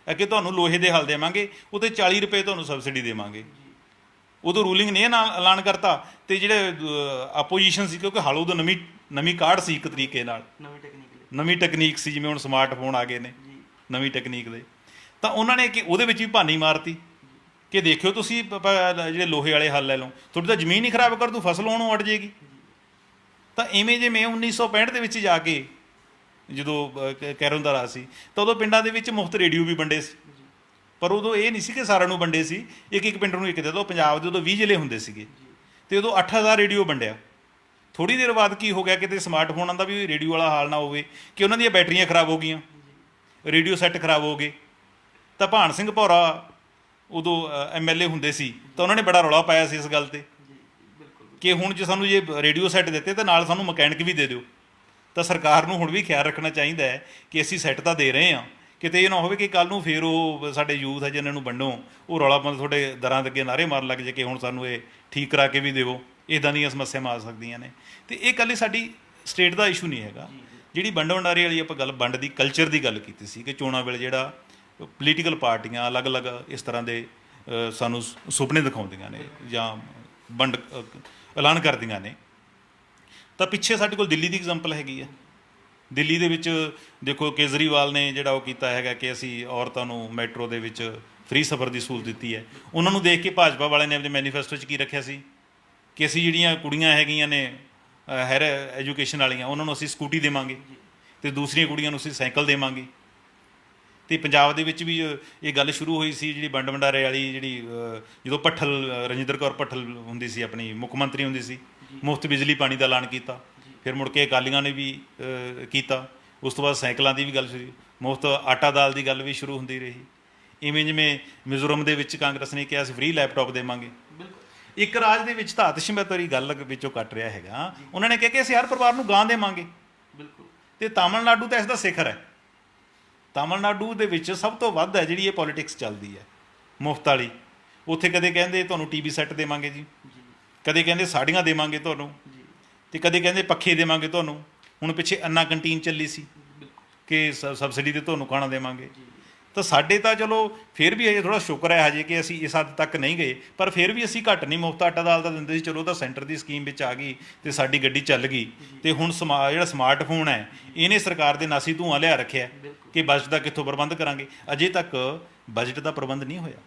ਅੱਗੇ ਤੁਹਾਨੂੰ ਲੋਹੇ ਦੇ ਹਲ ਦੇਵਾਂਗੇ, ਉਹ 'ਤੇ 40 ਰੁਪਏ ਤੁਹਾਨੂੰ ਸਬਸਿਡੀ ਦੇਵਾਂਗੇ। ਉਦੋਂ ਰੂਲਿੰਗ ਨੇ ਇਹ ਐਲਾਨ ਕਰਤਾ, ਤੇ ਜਿਹੜੇ ਆਪੋਜੀਸ਼ਨ ਸੀ, ਕਿਉਂਕਿ ਹਲ ਉਦੋਂ ਨਵੀਂ ਕਾਢ ਸੀ, ਇੱਕ ਤਰੀਕੇ ਨਾਲ ਨਵੀਂ ਟੈਕਨੀਕ ਸੀ, ਜਿਵੇਂ ਹੁਣ ਸਮਾਰਟਫੋਨ ਆ ਗਏ ਨੇ ਨਵੀਂ ਟੈਕਨੀਕ ਦੇ। ਤਾਂ ਉਹਨਾਂ ਨੇ ਕਿ ਉਹਦੇ ਵਿੱਚ ਵੀ ਭਾਨੀ ਮਾਰਤੀ ਕਿ ਦੇਖਿਓ ਤੁਸੀਂ ਜਿਹੜੇ ਲੋਹੇ ਵਾਲੇ ਹਲ ਲੈ ਲਓ, ਤੁਹਾਡੀ ਤਾਂ ਜ਼ਮੀਨ ਹੀ ਖਰਾਬ ਕਰ ਦੂ, ਫਸਲ ਹੋਣੋਂ ਅਟ ਜਾਏਗੀ। ਤਾਂ ਇਵੇਂ ਜਿਵੇਂ 1965 ਦੇ ਵਿੱਚ ਜਾ ਕੇ ਜਦੋਂ ਕੈਰੋਂ ਦਾ ਰਾਜ ਸੀ, ਤਾਂ ਉਦੋਂ ਪਿੰਡਾਂ ਦੇ ਵਿੱਚ ਮੁਫਤ ਰੇਡੀਓ ਵੀ ਵੰਡੇ ਸੀ। ਪਰ ਉਦੋਂ ਇਹ ਨਹੀਂ ਸੀ ਕਿ ਸਾਰਿਆਂ ਨੂੰ ਵੰਡੇ ਸੀ, ਇੱਕ ਪਿੰਡ ਨੂੰ ਇੱਕ ਦੇ ਦਿਓ। ਪੰਜਾਬ ਦੇ ਉਦੋਂ 20 ਜ਼ਿਲ੍ਹੇ ਹੁੰਦੇ ਸੀਗੇ, ਤੇ ਉਦੋਂ 8,000 ਰੇਡੀਓ ਵੰਡਿਆ। ਥੋੜ੍ਹੀ ਦੇਰ ਬਾਅਦ ਕੀ ਹੋ ਗਿਆ, ਕਿਤੇ ਸਮਾਰਟਫੋਨਾਂ ਦਾ ਵੀ ਰੇਡੀਓ ਵਾਲਾ ਹਾਲ ਨਾ ਹੋਵੇ ਕਿ ਉਹਨਾਂ ਦੀਆਂ ਬੈਟਰੀਆਂ ਖਰਾਬ ਹੋ ਗਈਆਂ, ਰੇਡੀਓ ਸੈੱਟ ਖਰਾਬ ਹੋ ਗਏ। ਤਾਂ ਭਾਨ ਸਿੰਘ ਭੌਰਾ ਉਦੋਂ MLA ਹੁੰਦੇ ਸੀ, ਤਾਂ ਉਹਨਾਂ ਨੇ ਬੜਾ ਰੌਲਾ ਪਾਇਆ ਸੀ ਇਸ ਗੱਲ 'ਤੇ ਕਿ ਹੁਣ ਜੇ ਸਾਨੂੰ ਜੇ ਰੇਡੀਓ ਸੈੱਟ ਦਿੱਤੇ ਤਾਂ ਨਾਲ ਸਾਨੂੰ ਮਕੈਨਿਕ ਵੀ ਦੇ ਦਿਓ। ਤਾਂ ਸਰਕਾਰ ਨੂੰ ਹੁਣ ਵੀ ਖਿਆਲ ਰੱਖਣਾ ਚਾਹੀਦਾ ਹੈ ਕਿ ਅਸੀਂ ਸੈੱਟ ਤਾਂ ਦੇ ਰਹੇ ਹਾਂ, ਕਿਤੇ ਇਹ ਨਾ ਹੋਵੇ ਕਿ ਕੱਲ੍ਹ ਨੂੰ ਫਿਰ ਉਹ ਸਾਡੇ ਯੂਥ ਹੈ ਜਿਹਨਾਂ ਨੂੰ ਵੰਡੋ, ਉਹ ਰੌਲਾ ਪਾਉਂਦੇ ਤੁਹਾਡੇ ਦਰਾਂ ਦੇ ਅੱਗੇ ਨਾਅਰੇ ਮਾਰਨ ਲੱਗ ਜੇ ਕਿ ਹੁਣ ਸਾਨੂੰ ਇਹ ਠੀਕ ਕਰਾ ਕੇ ਵੀ ਦੇਵੋ। ਇੱਦਾਂ ਦੀਆਂ ਸਮੱਸਿਆਵਾਂ ਆ ਸਕਦੀਆਂ ਨੇ। ਅਤੇ ਇਹ ਇਕੱਲੀ ਸਾਡੀ ਸਟੇਟ ਦਾ ਇਸ਼ੂ ਨਹੀਂ ਹੈਗਾ। ਜਿਹੜੀ ਵੰਡ ਵੰਡਾਰੇ ਵਾਲੀ ਆਪਾਂ ਗੱਲ ਵੰਡ ਦੀ ਕਲਚਰ ਦੀ ਗੱਲ ਕੀਤੀ ਸੀ ਕਿ ਚੋਣਾਂ ਵੇਲੇ ਜਿਹੜਾ ਪੋਲੀਟੀਕਲ ਪਾਰਟੀਆਂ ਅਲੱਗ-ਅਲੱਗ ਇਸ ਤਰ੍ਹਾਂ ਦੇ ਸਾਨੂੰ ਸੁਪਨੇ ਦਿਖਾਉਂਦੀਆਂ ਨੇ ਜਾਂ ਵੰਡ ਐਲਾਨ ਕਰਦੀਆਂ ਨੇ। ਤਾਂ ਪਿੱਛੇ ਸਾਡੇ ਕੋਲ ਦਿੱਲੀ ਦੀ ਐਗਜ਼ਾਮਪਲ ਹੈਗੀ ਹੈ। ਦਿੱਲੀ ਦੇ ਵਿੱਚ ਦੇਖੋ ਕੇਜਰੀਵਾਲ ਨੇ ਜਿਹੜਾ ਉਹ ਕੀਤਾ ਹੈਗਾ ਕਿ ਅਸੀਂ ਔਰਤਾਂ ਨੂੰ ਮੈਟਰੋ ਦੇ ਵਿੱਚ ਫ੍ਰੀ ਸਫ਼ਰ ਦੀ ਸਹੂਲਤ ਦਿੱਤੀ ਹੈ। ਉਹਨਾਂ ਨੂੰ ਦੇਖ ਕੇ ਭਾਜਪਾ ਵਾਲਿਆਂ ਨੇ ਆਪਣੇ ਮੈਨੀਫੈਸਟੋ 'ਚ ਕੀ ਰੱਖਿਆ ਸੀ ਕਿ ਅਸੀਂ ਜਿਹੜੀਆਂ ਕੁੜੀਆਂ ਹੈਗੀਆਂ ਨੇ ਹਾਇਰ ਐਜੂਕੇਸ਼ਨ ਵਾਲੀਆਂ, ਉਹਨਾਂ ਨੂੰ ਅਸੀਂ ਸਕੂਟੀ ਦੇਵਾਂਗੇ ਅਤੇ ਦੂਸਰੀਆਂ ਕੁੜੀਆਂ ਨੂੰ ਅਸੀਂ ਸਾਈਕਲ ਦੇਵਾਂਗੇ। ਅਤੇ ਪੰਜਾਬ ਦੇ ਵਿੱਚ ਵੀ ਇਹ ਗੱਲ ਸ਼ੁਰੂ ਹੋਈ ਸੀ ਜਿਹੜੀ ਵੰਡ ਵੰਡਾਰੇ ਵਾਲੀ, ਜਿਹੜੀ ਜਦੋਂ ਭੱਠਲ ਰਜਿੰਦਰ ਕੌਰ ਭੱਠਲ ਹੁੰਦੀ ਸੀ, ਆਪਣੀ ਮੁੱਖ ਮੰਤਰੀ ਹੁੰਦੀ ਸੀ, ਮੁਫਤ ਬਿਜਲੀ ਪਾਣੀ ਦਾ ਐਲਾਨ ਕੀਤਾ। ਫਿਰ ਮੁੜ ਕੇ ਅਕਾਲੀਆਂ ਨੇ ਵੀ ਕੀਤਾ। ਉਸ ਤੋਂ ਬਾਅਦ ਸਾਈਕਲਾਂ ਦੀ ਵੀ ਗੱਲ ਸ਼ੁਰੂ, ਮੁਫਤ ਆਟਾ ਦਾਲ ਦੀ ਗੱਲ ਵੀ ਸ਼ੁਰੂ ਹੁੰਦੀ ਰਹੀ। ਇਵੇਂ ਜਿਵੇਂ ਮਿਜ਼ੋਰਮ ਦੇ ਵਿੱਚ ਕਾਂਗਰਸ ਨੇ ਕਿਹਾ ਅਸੀਂ ਫ੍ਰੀ ਲੈਪਟਾਪ ਦੇਵਾਂਗੇ। ਇੱਕ ਰਾਜ ਦੇ ਵਿੱਚ ਤਾਂ ਆਤਿਸ਼ਬਾਜ਼ੀ ਗੱਲ ਵਿੱਚੋਂ ਕੱਟ ਰਿਹਾ ਹੈਗਾ, ਉਹਨਾਂ ਨੇ ਕਿਹਾ ਕਿ ਅਸੀਂ ਹਰ ਪਰਿਵਾਰ ਨੂੰ ਗਾਂ ਦੇਵਾਂਗੇ। ਅਤੇ ਤਾਮਿਲਨਾਡੂ ਤਾਂ ਇਸ ਦਾ ਸਿਖਰ ਹੈ। ਤਾਮਿਲਨਾਡੂ ਦੇ ਵਿੱਚ ਸਭ ਤੋਂ ਵੱਧ ਹੈ ਜਿਹੜੀ ਇਹ ਪੋਲੀਟਿਕਸ ਚੱਲਦੀ ਹੈ ਮੁਫਤ ਵਾਲੀ। ਉੱਥੇ ਕਦੇ ਕਹਿੰਦੇ ਤੁਹਾਨੂੰ TV ਸੈੱਟ ਦੇਵਾਂਗੇ ਜੀ, ਕਦੇ ਕਹਿੰਦੇ ਸਾੜੀਆਂ ਦੇਵਾਂਗੇ ਤੁਹਾਨੂੰ, ਅਤੇ ਕਦੇ ਕਹਿੰਦੇ ਪੱਖੇ ਦੇਵਾਂਗੇ ਤੁਹਾਨੂੰ। ਹੁਣ ਪਿੱਛੇ ਅੰਨਾ ਕੰਟੀਨ ਚੱਲੀ ਸੀ ਕਿ ਸਬਸਿਡੀ 'ਤੇ ਤੁਹਾਨੂੰ ਖਾਣਾ ਦੇਵਾਂਗੇ। ਤਾਂ ਸਾਡੇ ਤਾਂ ਚਲੋ ਫਿਰ ਵੀ ਹਜੇ ਥੋੜ੍ਹਾ ਸ਼ੁਕਰ ਹੈ ਹਜੇ ਕਿ ਅਸੀਂ ਇਸ ਹੱਦ ਤੱਕ ਨਹੀਂ ਗਏ, ਪਰ ਫਿਰ ਵੀ ਅਸੀਂ ਘੱਟ ਨਹੀਂ ਮੁਫਤ ਆਟਾ ਦਾਲ ਦਾ ਦਿੰਦੇ ਸੀ। ਚਲੋ ਉਹ ਤਾਂ ਸੈਂਟਰ ਦੀ ਸਕੀਮ ਵਿੱਚ ਆ ਗਈ ਅਤੇ ਸਾਡੀ ਗੱਡੀ ਚੱਲ ਗਈ। ਅਤੇ ਹੁਣ ਜਿਹੜਾ ਸਮਾਰਟਫੋਨ ਹੈ ਇਹਨੇ ਸਰਕਾਰ ਦੇ ਨਾਸੀ ਧੂੰਆਂ ਲਿਆ ਰੱਖਿਆ ਕਿ ਬਜਟ ਦਾ ਕਿੱਥੋਂ ਪ੍ਰਬੰਧ ਕਰਾਂਗੇ। ਅਜੇ ਤੱਕ ਬਜਟ ਦਾ ਪ੍ਰਬੰਧ ਨਹੀਂ ਹੋਇਆ।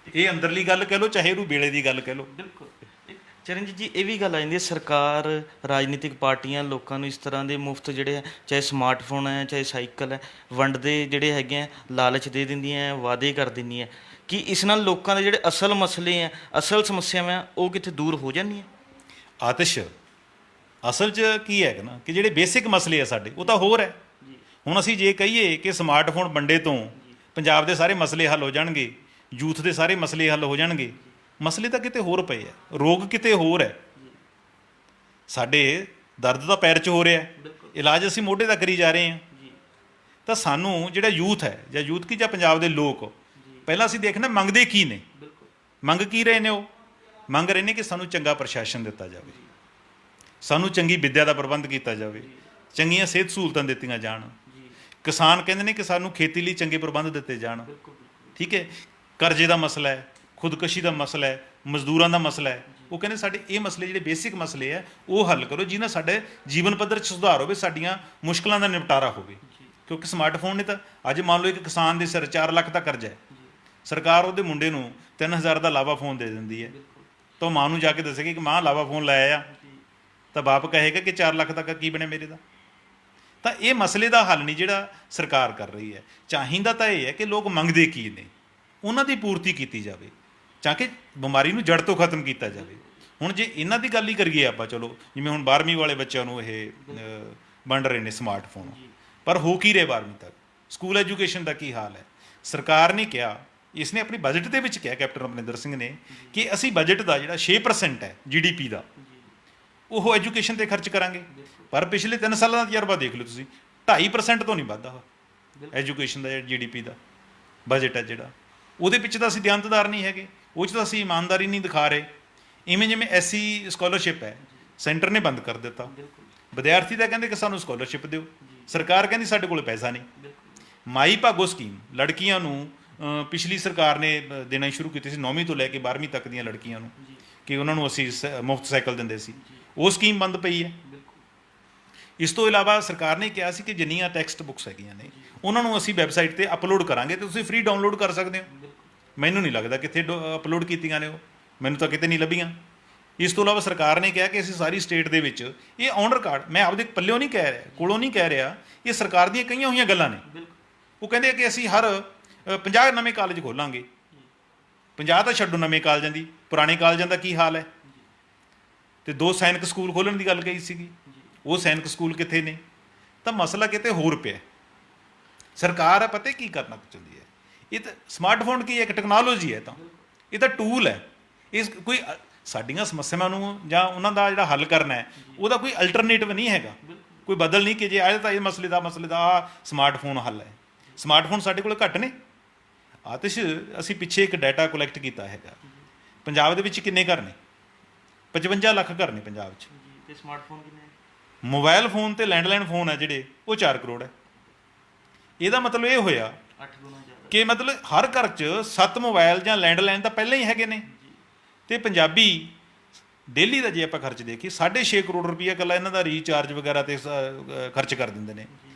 ਇਹ ਅੰਦਰਲੀ ਗੱਲ ਕਹਿ ਲਓ ਚਾਹੇ ਉਹਨੂੰ ਵੇਲੇ ਦੀ ਗੱਲ ਕਹਿ ਲਓ। ਚਰਨਜੀਤ ਜੀ, ਇਹ ਵੀ ਗੱਲ ਆ ਜਾਂਦੀ ਹੈ, ਸਰਕਾਰ ਰਾਜਨੀਤਿਕ ਪਾਰਟੀਆਂ ਲੋਕਾਂ ਨੂੰ ਇਸ ਤਰ੍ਹਾਂ ਦੇ ਮੁਫਤ ਜਿਹੜੇ ਹੈ, ਚਾਹੇ ਸਮਾਰਟਫੋਨ ਹੈ ਚਾਹੇ ਸਾਈਕਲ ਹੈ, ਵੰਡਦੇ ਜਿਹੜੇ ਹੈਗੇ ਆ, ਲਾਲਚ ਦੇ ਦਿੰਦੀਆਂ, ਵਾਅਦੇ ਕਰ ਦਿੰਦੀਆਂ ਕਿ ਇਸ ਨਾਲ ਲੋਕਾਂ ਦੇ ਜਿਹੜੇ ਅਸਲ ਮਸਲੇ ਆ, ਅਸਲ ਸਮੱਸਿਆਵਾਂ ਉਹ ਕਿੱਥੇ ਦੂਰ ਹੋ ਜਾਂਦੀਆਂ। ਆਤਿਸ਼ ਅਸਲ 'ਚ ਕੀ ਹੈਗਾ ਨਾ ਕਿ ਜਿਹੜੇ ਬੇਸਿਕ ਮਸਲੇ ਆ ਸਾਡੇ ਉਹ ਤਾਂ ਹੋਰ ਹੈ। ਹੁਣ ਅਸੀਂ ਜੇ ਕਹੀਏ ਕਿ ਸਮਾਰਟਫੋਨ ਵੰਡੇ ਤੋਂ ਪੰਜਾਬ ਦੇ ਸਾਰੇ ਮਸਲੇ ਹੱਲ ਹੋ ਜਾਣਗੇ, ਯੂਥ ਦੇ ਸਾਰੇ ਮਸਲੇ ਹੱਲ ਹੋ ਜਾਣਗੇ, ਮਸਲੇ ਤਾਂ ਕਿਤੇ ਹੋਰ ਪਏ ਆ, ਰੋਗ ਕਿਤੇ ਹੋਰ ਹੈ। ਸਾਡੇ ਦਰਦ ਤਾਂ ਪੈਰ 'ਚ ਹੋ ਰਿਹਾ, ਇਲਾਜ ਅਸੀਂ ਮੋਢੇ ਦਾ ਕਰੀ ਜਾ ਰਹੇ ਹਾਂ। ਤਾਂ ਸਾਨੂੰ ਜਿਹੜਾ ਯੂਥ ਹੈ ਜਾਂ ਯੂਥ ਕੀ ਜਾਂ ਪੰਜਾਬ ਦੇ ਲੋਕ, ਪਹਿਲਾਂ ਅਸੀਂ ਦੇਖਣਾ ਮੰਗਦੇ ਕੀ ਨੇ। ਮੰਗ ਕੀ ਰਹੇ ਨੇ? ਉਹ ਮੰਗ ਰਹੇ ਨੇ ਕਿ ਸਾਨੂੰ ਚੰਗਾ ਪ੍ਰਸ਼ਾਸਨ ਦਿੱਤਾ ਜਾਵੇ, ਸਾਨੂੰ ਚੰਗੀ ਵਿੱਦਿਆ ਦਾ ਪ੍ਰਬੰਧ ਕੀਤਾ ਜਾਵੇ, ਚੰਗੀਆਂ ਸਿਹਤ ਸਹੂਲਤਾਂ ਦਿੱਤੀਆਂ ਜਾਣ। ਕਿਸਾਨ ਕਹਿੰਦੇ ਨੇ ਕਿ ਸਾਨੂੰ ਖੇਤੀ ਲਈ ਚੰਗੇ ਪ੍ਰਬੰਧ ਦਿੱਤੇ ਜਾਣ। ਠੀਕ ਹੈ, ਕਰਜ਼ੇ ਦਾ ਮਸਲਾ ਹੈ, ਖੁਦਕੁਸ਼ੀ ਦਾ ਮਸਲਾ ਹੈ, ਮਜ਼ਦੂਰਾਂ ਦਾ ਮਸਲਾ ਹੈ। ਉਹ ਕਹਿੰਦੇ ਸਾਡੇ ਇਹ ਮਸਲੇ ਜਿਹੜੇ ਬੇਸਿਕ ਮਸਲੇ ਆ ਉਹ ਹੱਲ ਕਰੋ ਜਿਹਨਾਂ ਸਾਡੇ ਜੀਵਨ ਪੱਧਰ 'ਚ ਸੁਧਾਰ ਹੋਵੇ, ਸਾਡੀਆਂ ਮੁਸ਼ਕਲਾਂ ਦਾ ਨਿਪਟਾਰਾ ਹੋਵੇ। ਕਿਉਂਕਿ ਸਮਾਰਟਫੋਨ ਨੇ ਤਾਂ ਅੱਜ ਮੰਨ ਲਓ ਇੱਕ ਕਿਸਾਨ ਦੇ ਸਿਰ 4 ਲੱਖ ਦਾ ਕਰਜ਼ਾ ਹੈ, ਸਰਕਾਰ ਉਹਦੇ ਮੁੰਡੇ ਨੂੰ 3000 ਦਾ ਲਾਵਾ ਫੋਨ ਦੇ ਦਿੰਦੀ ਹੈ। ਤਾਂ ਮਾਂ ਨੂੰ ਜਾ ਕੇ ਦੱਸੇਗੀ ਕਿ ਮਾਂ ਲਾਵਾ ਫੋਨ ਲਾਇਆ ਆ, ਤਾਂ ਬਾਪ ਕਹੇਗਾ ਕਿ 4 ਲੱਖ ਤੱਕ ਕੀ ਬਣਿਆ ਮੇਰੇ ਦਾ। ਤਾਂ ਇਹ ਮਸਲੇ ਦਾ ਹੱਲ ਨਹੀਂ ਜਿਹੜਾ ਸਰਕਾਰ ਕਰ ਰਹੀ ਹੈ। ਚਾਹੀਦਾ ਤਾਂ ਇਹ ਹੈ ਕਿ ਲੋਕ ਮੰਗਦੇ ਕੀ ਨੇ ਉਹਨਾਂ ਦੀ ਪੂਰਤੀ ਕੀਤੀ ਜਾਵੇ ਤਾਂ ਕਿ ਬਿਮਾਰੀ ਨੂੰ ਜੜ ਤੋਂ ਖਤਮ ਕੀਤਾ ਜਾਵੇ। ਹੁਣ ਜੇ ਇਹਨਾਂ ਦੀ ਗੱਲ ਹੀ ਕਰੀਏ ਆਪਾਂ, ਚਲੋ ਜਿਵੇਂ ਹੁਣ 12ਵੀਂ ਵਾਲੇ ਬੱਚਿਆਂ ਨੂੰ ਇਹ ਵੰਡ ਰਹੇ ਨੇ ਸਮਾਰਟਫੋਨ, ਪਰ ਹੋ ਕੀ ਰਿਹਾ 12ਵੀਂ ਤੱਕ? ਸਕੂਲ ਐਜੂਕੇਸ਼ਨ ਦਾ ਕੀ ਹਾਲ ਹੈ? ਸਰਕਾਰ ਨੇ ਕਿਹਾ, ਇਸਨੇ ਆਪਣੀ ਬਜਟ ਦੇ ਵਿੱਚ ਕਿਹਾ ਕੈਪਟਨ ਅਮਰਿੰਦਰ ਸਿੰਘ ਨੇ ਕਿ ਅਸੀਂ ਬਜਟ ਦਾ ਜਿਹੜਾ 6% ਹੈ GDP ਦਾ ਉਹ ਐਜੂਕੇਸ਼ਨ 'ਤੇ ਖਰਚ ਕਰਾਂਗੇ। ਪਰ ਪਿਛਲੇ 3 ਸਾਲਾਂ ਦਾ ਤਜਰਬਾ ਦੇਖ ਲਓ ਤੁਸੀਂ, 2.5% ਤੋਂ ਨਹੀਂ ਵੱਧਦਾ ਐਜੂਕੇਸ਼ਨ ਦਾ ਜਿਹੜਾ GDP ਦਾ ਬਜਟ ਹੈ ਜਿਹੜਾ, ਉਹਦੇ ਵਿੱਚ ਤਾਂ ਅਸੀਂ ਦਿਆਨਤਦਾਰ ਨਹੀਂ ਹੈਗੇ, ਉਹ 'ਚ ਤਾਂ ਅਸੀਂ ਇਮਾਨਦਾਰੀ ਨਹੀਂ ਦਿਖਾ ਰਹੇ। ਇਵੇਂ ਜਿਵੇਂ SC ਸਕਾਲਰਸ਼ਿਪ ਹੈ, ਸੈਂਟਰ ਨੇ ਬੰਦ ਕਰ ਦਿੱਤਾ। ਵਿਦਿਆਰਥੀ ਤਾਂ ਕਹਿੰਦੇ ਕਿ ਸਾਨੂੰ ਸਕਾਲਰਸ਼ਿਪ ਦਿਓ, ਸਰਕਾਰ ਕਹਿੰਦੀ ਸਾਡੇ ਕੋਲ ਪੈਸਾ ਨਹੀਂ। ਮਾਈ ਭਾਗੋ ਸਕੀਮ ਲੜਕੀਆਂ ਨੂੰ ਪਿਛਲੀ ਸਰਕਾਰ ਨੇ ਦੇਣਾ ਸ਼ੁਰੂ ਕੀਤੀ ਸੀ, 9ਵੀਂ ਤੋਂ ਲੈ ਕੇ 12ਵੀਂ ਤੱਕ ਦੀਆਂ ਲੜਕੀਆਂ ਨੂੰ, ਕਿ ਉਹਨਾਂ ਨੂੰ ਅਸੀਂ ਮੁਫਤ ਸਾਈਕਲ ਦਿੰਦੇ ਸੀ। ਉਹ ਸਕੀਮ ਬੰਦ ਪਈ ਹੈ। ਇਸ ਤੋਂ ਇਲਾਵਾ ਸਰਕਾਰ ਨੇ ਕਿਹਾ ਸੀ ਕਿ ਜਿੰਨੀਆਂ ਟੈਕਸਟ ਬੁੱਕਸ ਹੈਗੀਆਂ ਨੇ ਉਹਨਾਂ ਨੂੰ ਅਸੀਂ ਵੈਬਸਾਈਟ 'ਤੇ ਅਪਲੋਡ ਕਰਾਂਗੇ ਅਤੇ ਤੁਸੀਂ ਫ੍ਰੀ ਡਾਊਨਲੋਡ ਕਰ ਸਕਦੇ ਹੋ। ਮੈਨੂੰ ਨਹੀਂ ਲੱਗਦਾ ਕਿੱਥੇ ਅਪਲੋਡ ਕੀਤੀਆਂ ਨੇ, ਉਹ ਮੈਨੂੰ ਤਾਂ ਕਿਤੇ ਨਹੀਂ ਲੱਭੀਆਂ। ਇਸ ਤੋਂ ਇਲਾਵਾ ਸਰਕਾਰ ਨੇ ਕਿਹਾ ਕਿ ਅਸੀਂ ਸਾਰੀ ਸਟੇਟ ਦੇ ਵਿੱਚ ਇਹ ਔਨਰ ਕਾਰਡ, ਮੈਂ ਆਪਦੇ ਪੱਲਿਓਂ ਨਹੀਂ ਕਹਿ ਰਿਹਾ, ਕੋਲੋਂ ਨਹੀਂ ਕਹਿ ਰਿਹਾ, ਇਹ ਸਰਕਾਰ ਦੀਆਂ ਕਈਆਂ ਹੋਈਆਂ ਗੱਲਾਂ ਨੇ। ਉਹ ਕਹਿੰਦੇ ਕਿ ਅਸੀਂ ਹਰ 50 ਨਵੇਂ ਕਾਲਜ ਖੋਲਾਂਗੇ। 50 ਤਾਂ ਛੱਡੋ ਨਵੇਂ ਕਾਲਜਾਂ ਦੀ, ਪੁਰਾਣੇ ਕਾਲਜਾਂ ਦਾ ਕੀ ਹਾਲ ਹੈ? ਤੇ 2 ਸੈਨਿਕ ਸਕੂਲ ਖੋਲ੍ਹਣ ਦੀ ਗੱਲ ਕਹੀ ਸੀਗੀ, ਉਹ ਸੈਨਿਕ ਸਕੂਲ ਕਿੱਥੇ ਨੇ? ਤਾਂ ਮਸਲਾ ਕਿਤੇ ਹੋਰ ਪਿਆ। ਸਰਕਾਰ ਆ ਪਤਾ ਕੀ ਕਰਨਾ ਚਾਹੁੰਦੀ ਹੈ, ਇਹ ਤਾਂ ਸਮਾਰਟਫੋਨ ਕੀ ਹੈ, ਇੱਕ ਟੈਕਨੋਲੋਜੀ ਹੈ, ਤਾਂ ਇਹ ਤਾਂ ਟੂਲ ਹੈ। ਇਸ ਕੋਈ ਸਾਡੀਆਂ ਸਮੱਸਿਆਵਾਂ ਨੂੰ ਜਾਂ ਉਹਨਾਂ ਦਾ ਜਿਹੜਾ ਹੱਲ ਕਰਨਾ ਹੈ ਉਹਦਾ ਕੋਈ ਅਲਟਰਨੇਟਿਵ ਨਹੀਂ ਹੈਗਾ, ਕੋਈ ਬਦਲ ਨਹੀਂ ਕਿ ਜੇ ਆਏ ਤਾਂ ਇਹ ਮਸਲੇ ਦਾ ਆਹ ਸਮਾਰਟਫੋਨ ਹੱਲ ਹੈ। ਸਮਾਰਟਫੋਨ ਸਾਡੇ ਕੋਲ ਘੱਟ ਨੇ। ਆਤਿਸ਼, ਅਸੀਂ ਪਿੱਛੇ ਇੱਕ ਡਾਟਾ ਕਲੈਕਟ ਕੀਤਾ ਹੈਗਾ, ਪੰਜਾਬ ਦੇ ਵਿੱਚ ਕਿੰਨੇ ਘਰ ਨੇ? 55 ਲੱਖ ਘਰ ਨੇ ਪੰਜਾਬ 'ਚ। ਤੇ ਸਮਾਰਟਫੋਨ ਕਿੰਨੇ? ਮੋਬਾਈਲ ਫੋਨ ਤੇ ਲੈਂਡਲਾਈਨ ਫੋਨ ਹੈ ਜਿਹੜੇ, ਉਹ 4 ਕਰੋੜ ਹੈ। ਇਹਦਾ ਮਤਲਬ ਇਹ ਹੋਇਆ 8 ਗੁਣਾ ਜ਼ਿਆਦਾ ਕਿ ਮਤਲਬ ਹਰ ਘਰ 'ਚ 7 ਮੋਬਾਈਲ ਜਾਂ ਲੈਂਡਲਾਈਨ ਤਾਂ ਪਹਿਲਾਂ ਹੀ ਹੈਗੇ ਨੇ। ਤੇ ਪੰਜਾਬੀ ਡੇਲੀ ਦਾ ਜੇ ਆਪਾਂ ਖਰਚ ਦੇਖੀਏ 6.5 ਕਰੋੜ ਰੁਪਈਆ ਇਕੱਲਾ ਇਹਨਾਂ ਦਾ ਰੀਚਾਰਜ ਵਗੈਰਾ ਤੇ ਖਰਚ ਕਰ ਦਿੰਦੇ ਨੇ,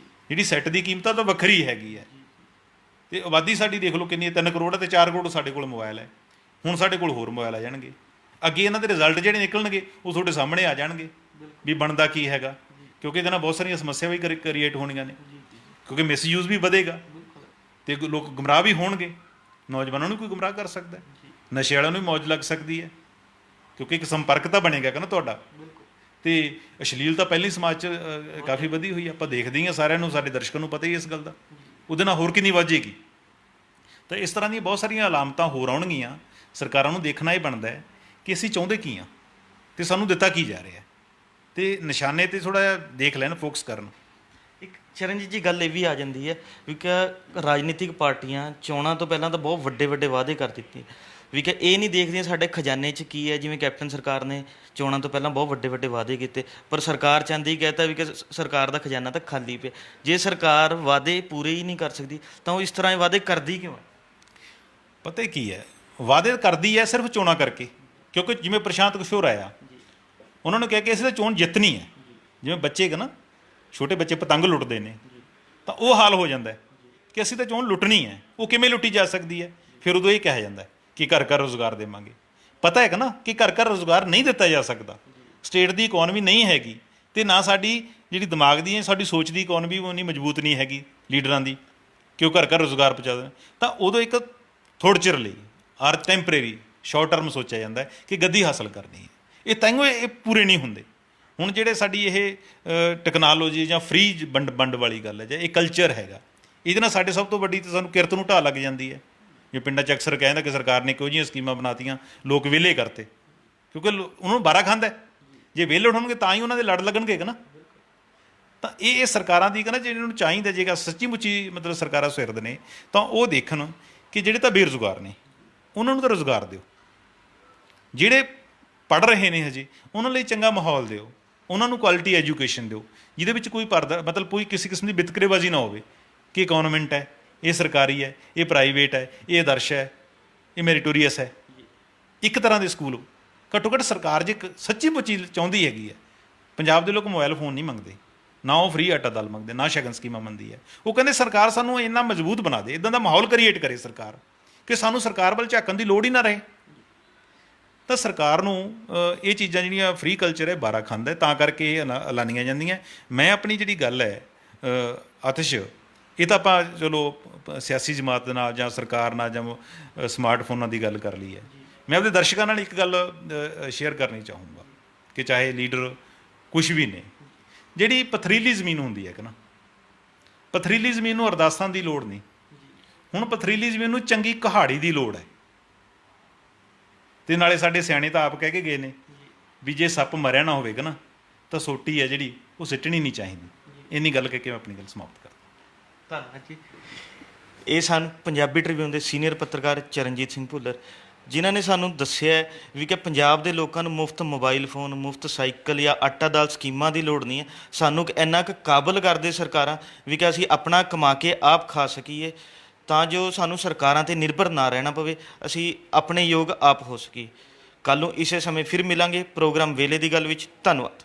ਜਿਹੜੀ ਸੈੱਟ ਦੀ ਕੀਮਤ ਤਾਂ ਵੱਖਰੀ ਹੈਗੀ ਹੈ। ਤੇ ਆਬਾਦੀ ਸਾਡੀ ਦੇਖ ਲਓ ਕਿੰਨੀ ਹੈ, 3 ਕਰੋੜ ਤੇ 4 ਕਰੋੜ ਸਾਡੇ ਕੋਲ ਮੋਬਾਈਲ ਹੈ। ਹੁਣ ਸਾਡੇ ਕੋਲ ਹੋਰ ਮੋਬਾਈਲ ਆ ਜਾਣਗੇ, ਅੱਗੇ ਇਹਨਾਂ ਦੇ ਰਿਜ਼ਲਟ ਜਿਹੜੇ ਨਿਕਲਣਗੇ ਉਹ ਤੁਹਾਡੇ ਸਾਹਮਣੇ ਆ ਜਾਣਗੇ ਵੀ ਬਣਦਾ ਕੀ ਹੈਗਾ, ਕਿਉਂਕਿ ਇਹਦੇ ਨਾਲ ਬਹੁਤ ਸਾਰੀਆਂ ਸਮੱਸਿਆਵਾਂ ਵੀ ਕ੍ਰੀਏਟ ਹੋਣੀਆਂ ਨੇ, ਕਿਉਂਕਿ ਮਿਸਯੂਜ਼ ਵੀ ਵਧੇਗਾ ਤੇ ਲੋਕ ਗੁੰਮਰਾਹ ਵੀ ਹੋਣਗੇ। ਨੌਜਵਾਨਾਂ ਨੂੰ ਕੋਈ ਗੁੰਮਰਾਹ ਕਰ ਸਕਦਾ, ਨਸ਼ੇ ਵਾਲਿਆਂ ਨੂੰ ਵੀ ਮੌਜ ਲੱਗ ਸਕਦੀ ਹੈ, ਕਿਉਂਕਿ ਇੱਕ ਸੰਪਰਕ ਤਾਂ ਬਣੇਗਾ ਨਾ ਤੁਹਾਡਾ। ਤੇ ਅਸ਼ਲੀਲਤਾ ਪਹਿਲਾਂ ਹੀ ਸਮਾਜ 'ਚ ਕਾਫੀ ਵਧੀ ਹੋਈ, ਆਪਾਂ ਦੇਖਦੇ ਹਾਂ, ਸਾਰਿਆਂ ਨੂੰ, ਸਾਡੇ ਦਰਸ਼ਕਾਂ ਨੂੰ ਪਤਾ ਹੀ ਇਸ ਗੱਲ ਦਾ, ਉਹਦੇ ਨਾਲ ਹੋਰ ਕਿੰਨੀ ਵੱਧੇਗੀ। ਤਾਂ ਇਸ ਤਰ੍ਹਾਂ ਦੀਆਂ ਬਹੁਤ ਸਾਰੀਆਂ ਅਲਾਮਤਾਂ ਹੋਰ ਆਉਣਗੀਆਂ। ਸਰਕਾਰਾਂ ਨੂੰ ਦੇਖਣਾ ਇਹ ਬਣਦਾ ਹੈ ਕਿ ਅਸੀਂ ਚਾਹੁੰਦੇ ਕੀ ਹਾਂ ਤੇ ਸਾਨੂੰ ਦਿੱਤਾ ਕੀ ਜਾ ਰਿਹਾ, ਤੇ ਨਿਸ਼ਾਨੇ ਤੇ ਥੋੜ੍ਹਾ ਜਿਹਾ ਦੇਖ ਲੈਣ, ਫੋਕਸ ਕਰਨ। ਇੱਕ ਚਰਨਜੀਤ ਜੀ ਗੱਲ ਇਹ ਵੀ ਆ ਜਾਂਦੀ ਹੈ ਵੀ ਕਿ ਰਾਜਨੀਤਿਕ ਪਾਰਟੀਆਂ ਚੋਣਾਂ ਤੋਂ ਪਹਿਲਾਂ ਤਾਂ ਬਹੁਤ ਵੱਡੇ ਵੱਡੇ ਵਾਅਦੇ ਕਰ ਦਿੱਤੇ ਵੀ ਕਿ ਇਹ ਨਹੀਂ ਦੇਖਦੀਆਂ ਸਾਡੇ ਖਜ਼ਾਨੇ 'ਚ ਕੀ ਹੈ। ਜਿਵੇਂ ਕੈਪਟਨ ਸਰਕਾਰ ਨੇ ਚੋਣਾਂ ਤੋਂ ਪਹਿਲਾਂ ਬਹੁਤ ਵੱਡੇ ਵੱਡੇ ਵਾਅਦੇ ਕੀਤੇ, ਪਰ ਸਰਕਾਰ ਚਾਹੁੰਦੀ ਕਹਿੰਦਾ ਵੀ ਕਿ ਸਰਕਾਰ ਦਾ ਖਜ਼ਾਨਾ ਤਾਂ ਖਾਲੀ ਪਿਆ। ਜੇ ਸਰਕਾਰ ਵਾਅਦੇ ਪੂਰੇ ਹੀ ਨਹੀਂ ਕਰ ਸਕਦੀ ਤਾਂ ਉਹ ਇਸ ਤਰ੍ਹਾਂ ਦੇ ਵਾਅਦੇ ਕਰਦੀ ਕਿਉਂ ਹੈ? ਪਤਾ ਕੀ ਹੈ, ਵਾਅਦੇ ਕਰਦੀ ਹੈ ਸਿਰਫ ਚੋਣਾਂ ਕਰਕੇ, ਕਿਉਂਕਿ ਜਿਵੇਂ ਪ੍ਰਸ਼ਾਂਤ ਕਿਸ਼ੋਰ ਆਇਆ, ਉਹਨਾਂ ਨੂੰ ਕਹਿ ਕੇ ਅਸੀਂ ਤਾਂ ਚੋਣ ਜਿੱਤਣੀ ਹੈ। ਜਿਵੇਂ ਬੱਚੇ ਨਾ, ਛੋਟੇ ਬੱਚੇ ਪਤੰਗ ਲੁੱਟਦੇ ਨੇ, ਤਾਂ ਉਹ ਹਾਲ ਹੋ ਜਾਂਦਾ ਕਿ ਅਸੀਂ ਤਾਂ ਚੋਣ ਲੁੱਟਣੀ ਹੈ। ਉਹ ਕਿਵੇਂ ਲੁੱਟੀ ਜਾ ਸਕਦੀ ਹੈ? ਫਿਰ ਉਦੋਂ ਇਹ ਕਿਹਾ ਜਾਂਦਾ ਕਿ ਘਰ ਘਰ ਰੁਜ਼ਗਾਰ ਦੇਵਾਂਗੇ। ਪਤਾ ਹੈਗਾ ਨਾ ਕਿ ਘਰ ਘਰ ਰੁਜ਼ਗਾਰ ਨਹੀਂ ਦਿੱਤਾ ਜਾ ਸਕਦਾ, ਸਟੇਟ ਦੀ ਇਕੋਨਮੀ ਨਹੀਂ ਹੈਗੀ, ਅਤੇ ਨਾ ਸਾਡੀ ਜਿਹੜੀ ਦਿਮਾਗ ਦੀ ਹੈ, ਸਾਡੀ ਸੋਚ ਦੀ ਇਕੋਨਮੀ ਉਨੀ ਮਜ਼ਬੂਤ ਨਹੀਂ ਹੈਗੀ ਲੀਡਰਾਂ ਦੀ ਕਿ ਉਹ ਘਰ ਘਰ ਰੁਜ਼ਗਾਰ ਪਹੁੰਚਾ ਦੇਣ। ਤਾਂ ਉਦੋਂ ਇੱਕ ਥੋੜ੍ਹੇ ਚਿਰ ਲਈ ਆਰ ਟੈਂਪਰੇਰੀ ਸ਼ਾਰਟ ਟਰਮ ਸੋਚਿਆ ਜਾਂਦਾ ਕਿ ਗੱਦੀ ਹਾਸਲ ਕਰਨੀ ਹੈ। ਇਹ ਤਾਂਹੀਓ ਇਹ ਪੂਰੇ ਨਹੀਂ ਹੁੰਦੇ। ਹੁਣ ਜਿਹੜੇ ਸਾਡੀ ਇਹ ਟੈਕਨੋਲੋਜੀ ਜਾਂ ਫ੍ਰੀ ਵੰਡ ਵਾਲੀ ਗੱਲ ਹੈ, ਜਾਂ ਇਹ ਕਲਚਰ ਹੈਗਾ, ਇਹਦੇ ਨਾਲ ਸਾਡੇ ਸਭ ਤੋਂ ਵੱਡੀ ਤਾਂ ਸਾਨੂੰ ਕਿਰਤ ਨੂੰ ਢਾਹ ਲੱਗ ਜਾਂਦੀ ਹੈ। ਜੇ ਪਿੰਡਾਂ 'ਚ ਅਕਸਰ ਕਹਿੰਦਾ ਕਿ ਸਰਕਾਰ ਨੇ ਕਿਹੋ ਜਿਹੀਆਂ ਸਕੀਮਾਂ ਬਣਾਤੀਆਂ, ਲੋਕ ਵਿਹਲੇ ਕਰਤੇ, ਕਿਉਂਕਿ ਉਹਨਾਂ ਨੂੰ ਬਾਰਾ ਖਾਂਦਾ। ਜੇ ਵਿਹਲੇ ਹੋਣਗੇ ਤਾਂ ਹੀ ਉਹਨਾਂ ਦੇ ਲੜ ਲੱਗਣਗੇ ਨਾ। ਤਾਂ ਇਹ ਸਰਕਾਰਾਂ ਦੀ ਕਹਿੰਦਾ ਜਿਹਨਾਂ ਨੂੰ ਚਾਹੀਦਾ, ਜੇਕਰ ਸੱਚੀ ਮੁੱਚੀ ਮਤਲਬ ਸਰਕਾਰਾਂ ਸਿਰਦ ਨੇ, ਤਾਂ ਉਹ ਦੇਖਣ ਕਿ ਜਿਹੜੇ ਤਾਂ ਬੇਰੁਜ਼ਗਾਰ ਨੇ ਉਹਨਾਂ ਨੂੰ ਤਾਂ ਰੁਜ਼ਗਾਰ ਦਿਓ, ਜਿਹੜੇ ਪੜ੍ਹ ਰਹੇ ਨੇ ਹਜੇ ਉਹਨਾਂ ਲਈ ਚੰਗਾ ਮਾਹੌਲ ਦਿਓ, ਉਹਨਾਂ ਨੂੰ ਕੁਆਲਿਟੀ ਐਜੂਕੇਸ਼ਨ ਦਿਓ, ਜਿਹਦੇ ਵਿੱਚ ਕੋਈ ਪਰਦਾ ਮਤਲਬ ਕੋਈ ਕਿਸੇ ਕਿਸਮ ਦੀ ਵਿਤਕਰੇਬਾਜ਼ੀ ਨਾ ਹੋਵੇ ਕਿ ਗੌਰਮੈਂਟ ਹੈ, ਇਹ ਸਰਕਾਰੀ ਹੈ, ਇਹ ਪ੍ਰਾਈਵੇਟ ਹੈ, ਇਹ ਆਦਰਸ਼ ਹੈ, ਇਹ ਮੈਰੀਟੋਰੀਅਸ ਹੈ। ਇੱਕ ਤਰ੍ਹਾਂ ਦੇ ਸਕੂਲ ਘੱਟੋ ਘੱਟ ਸਰਕਾਰ ਜੇ ਸੱਚੀ ਮੁੱਚੀ ਚਾਹੁੰਦੀ ਹੈਗੀ ਹੈ। ਪੰਜਾਬ ਦੇ ਲੋਕ ਮੋਬਾਈਲ ਫੋਨ ਨਹੀਂ ਮੰਗਦੇ, ਨਾ ਉਹ ਫ੍ਰੀ ਆਟਾ ਦਾਲ ਮੰਗਦੇ, ਨਾ ਸ਼ਗਨ ਸਕੀਮਾਂ ਮੰਗਦੀ ਹੈ। ਉਹ ਕਹਿੰਦੇ ਸਰਕਾਰ ਸਾਨੂੰ ਇੰਨਾ ਮਜ਼ਬੂਤ ਬਣਾ ਦੇ, ਇੱਦਾਂ ਦਾ ਮਾਹੌਲ ਕ੍ਰੀਏਟ ਕਰੇ ਸਰਕਾਰ ਕਿ ਸਾਨੂੰ ਸਰਕਾਰ ਵੱਲ ਝਾਕਣ ਦੀ ਲੋੜ ਹੀ ਨਾ ਰਹੇ। ਤਾਂ ਸਰਕਾਰ ਨੂੰ ਇਹ ਚੀਜ਼ਾਂ ਜਿਹੜੀਆਂ ਫ੍ਰੀ ਕਲਚਰ ਹੈ ਬਾਰਾ ਖਾਂਦਾ, ਤਾਂ ਕਰਕੇ ਇਹ ਐਲਾਨੀਆਂ ਜਾਂਦੀਆਂ। ਮੈਂ ਆਪਣੀ ਜਿਹੜੀ ਗੱਲ ਹੈ ਆਤਿਸ਼, ਇਹ ਤਾਂ ਆਪਾਂ ਚਲੋ ਸਿਆਸੀ ਜਮਾਤ ਦੇ ਨਾਲ ਜਾਂ ਸਰਕਾਰ ਨਾਲ ਜਾਂ ਸਮਾਰਟਫੋਨਾਂ ਦੀ ਗੱਲ ਕਰ ਲਈ ਹੈ। ਮੈਂ ਆਪਣੇ ਦਰਸ਼ਕਾਂ ਨਾਲ ਇੱਕ ਗੱਲ ਸ਼ੇਅਰ ਕਰਨੀ ਚਾਹੂੰਗਾ ਕਿ ਚਾਹੇ ਲੀਡਰ ਕੁਛ ਵੀ ਨੇ, ਜਿਹੜੀ ਪਥਰੀਲੀ ਜ਼ਮੀਨ ਹੁੰਦੀ ਹੈ ਕਿ ਨਾ, ਪਥਰੀਲੀ ਜ਼ਮੀਨ ਨੂੰ ਅਰਦਾਸਾਂ ਦੀ ਲੋੜ ਨਹੀਂ। ਹੁਣ ਪਥਰੀਲੀ ਜ਼ਮੀਨ ਨੂੰ ਚੰਗੀ ਕਹਾੜੀ ਦੀ ਲੋੜ ਹੈ। ਅਤੇ ਨਾਲੇ ਸਾਡੇ ਸਿਆਣੇ ਤਾਂ ਆਪ ਕਹਿ ਕੇ ਗਏ ਨੇ ਵੀ ਜੇ ਸੱਪ ਮਰਿਆ ਨਾ ਹੋਵੇਗਾ ਨਾ ਤਾਂ ਸੋਟੀ ਹੈ ਜਿਹੜੀ ਉਹ ਸਿੱਟਣੀ ਨਹੀਂ ਚਾਹੀਦੀ। ਇੰਨੀ ਗੱਲ ਕਹਿ ਕੇ ਮੈਂ ਆਪਣੀ ਗੱਲ ਸਮਾਪਤ ਕਰਦਾ। ਧੰਨਵਾਦ ਜੀ। ਇਹ ਸਨ ਪੰਜਾਬੀ ਟ੍ਰਿਬਿਊਨ ਦੇ ਸੀਨੀਅਰ ਪੱਤਰਕਾਰ ਚਰਨਜੀਤ ਸਿੰਘ ਭੁੱਲਰ, ਜਿਨ੍ਹਾਂ ਨੇ ਸਾਨੂੰ ਦੱਸਿਆ ਵੀ ਕਿ ਪੰਜਾਬ ਦੇ ਲੋਕਾਂ ਨੂੰ ਮੁਫਤ ਮੋਬਾਈਲ ਫੋਨ, ਮੁਫਤ ਸਾਈਕਲ ਜਾਂ ਆਟਾ ਦਾਲ ਸਕੀਮਾਂ ਦੀ ਲੋੜ ਨਹੀਂ ਹੈ। ਸਾਨੂੰ ਇੰਨਾ ਕੁ ਕਾਬਲ ਕਰਦੇ ਸਰਕਾਰਾਂ ਵੀ ਕਿ ਅਸੀਂ ਆਪਣਾ ਕਮਾ ਕੇ ਆਪ ਖਾ ਸਕੀਏ, ਤਾਂ ਜੋ ਸਾਨੂੰ ਸਰਕਾਰਾਂ 'ਤੇ ਨਿਰਭਰ ਨਾ ਰਹਿਣਾ ਪਵੇ, ਅਸੀਂ ਆਪਣੇ ਯੋਗ ਆਪ ਹੋ ਸਕੀਏ। ਕੱਲ੍ਹ ਨੂੰ ਇਸੇ ਸਮੇਂ ਫਿਰ ਮਿਲਾਂਗੇ ਪ੍ਰੋਗਰਾਮ ਵੇਲੇ ਦੀ ਗੱਲ ਵਿੱਚ। ਧੰਨਵਾਦ।